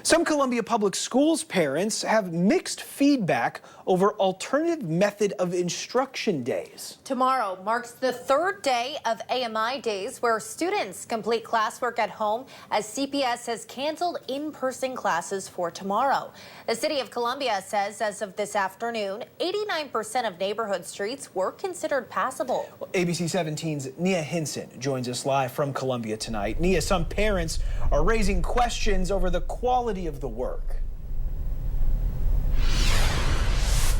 Some Columbia Public Schools parents have mixed feedback over alternative method of instruction days. Tomorrow marks the third day of AMI days where students complete classwork at home as CPS has canceled in-person classes for tomorrow. The city of Columbia says as of this afternoon, 89% of neighborhood streets were considered passable. Well, ABC 17's Nia Hinson joins us live from Columbia tonight. Nia, some parents are raising questions over the quality of the work.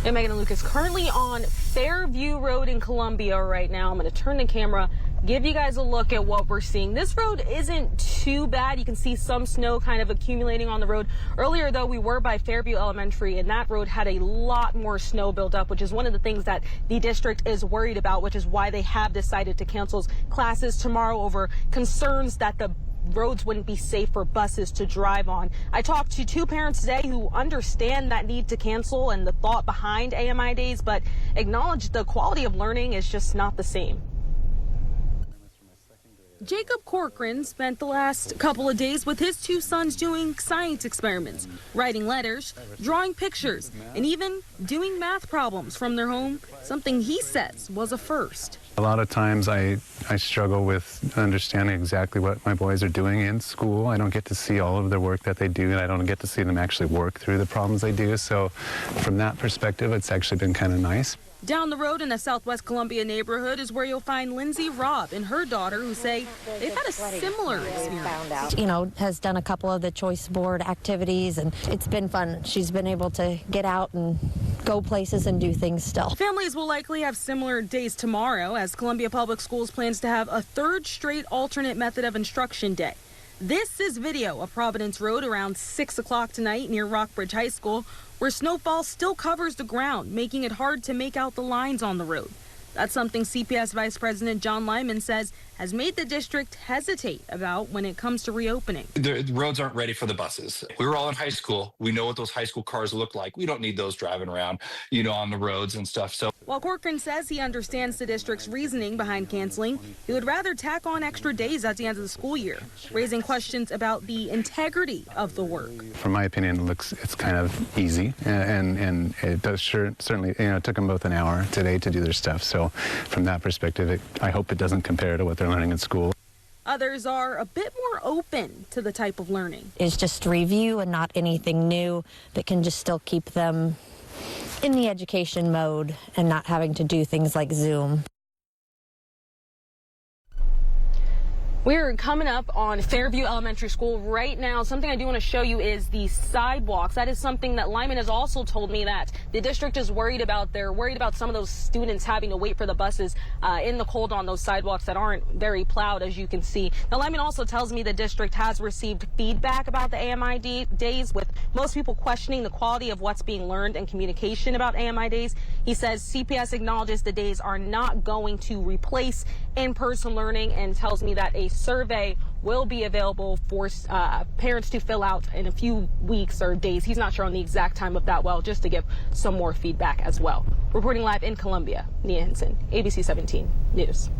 And Megan and Lucas, currently on Fairview Road in Columbia right now. I'm going to turn the camera, give you guys a look at what we're seeing. This road isn't too bad. You can see some snow kind of accumulating on the road. Earlier, though, we were by Fairview Elementary, and that road had a lot more snow built up, which is one of the things that the district is worried about, which is why they have decided to cancel classes tomorrow over concerns that the roads wouldn't be safe for buses to drive on. I talked to two parents today who understand that need to cancel and the thought behind AMI days, but acknowledge the quality of learning is just not the same. Jacob Corcoran spent the last couple of days with his two sons doing science experiments, writing letters, drawing pictures, and even doing math problems from their home, something he says was a first. A lot of times I struggle with understanding exactly what my boys are doing in school. I don't get to see all of the work that they do, and I don't get to see them actually work through the problems they do. So from that perspective, it's actually been kind of nice. Down the road in the Southwest Columbia neighborhood is where you'll find Lindsay Robb and her daughter, who say they've had a similar experience. You know, has done a couple of the choice board activities, and it's been fun. She's been able to get out and go places and do things still. Families will likely have similar days tomorrow as Columbia Public Schools plans to have a third straight alternate method of instruction day. This is video of Providence Road around 6 o'clock tonight near Rockbridge High School, where snowfall still covers the ground, making it hard to make out the lines on the road. That's something CPS Vice President John Lyman says has made the district hesitate about when it comes to reopening. The roads aren't ready for the buses. We were all in high school. We know what those high school cars look like. We don't need those driving around, on the roads and stuff. So while Corcoran says he understands the district's reasoning behind canceling, he would rather tack on extra days at the end of the school year, raising questions about the integrity of the work. From my opinion, it's kind of easy, and it does certainly, it took them both an hour today to do their stuff. So from that perspective, I hope it doesn't compare to what they're learning in school. Others are a bit more open to the type of learning. It's just review and not anything new that can just still keep them in the education mode and not having to do things like Zoom. We're coming up on Fairview Elementary School right now. Something I do want to show you is the sidewalks. That is something that Lyman has also told me that the district is worried about. They're worried about some of those students having to wait for the buses in the cold on those sidewalks that aren't very plowed, as you can see. Now, Lyman also tells me the district has received feedback about the AMI days, with most people questioning the quality of what's being learned and communication about AMI days. He says CPS acknowledges the days are not going to replace in-person learning and tells me that a survey will be available for parents to fill out in a few weeks or days. He's not sure on the exact time of that, just to give some more feedback as well. Reporting live in Columbia, Nia Hinson, ABC 17 News.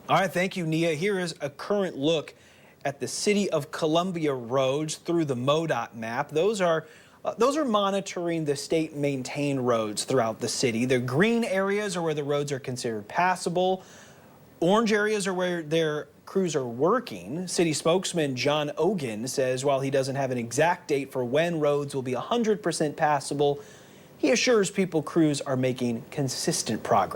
All right, thank you, Nia. Here is a current look at the City of Columbia roads through the MoDOT map. Those are monitoring the state-maintained roads throughout the city. The green areas are where the roads are considered passable. Orange areas are where their crews are working. City spokesman John Ogan says while he doesn't have an exact date for when roads will be 100% passable, he assures people crews are making consistent progress.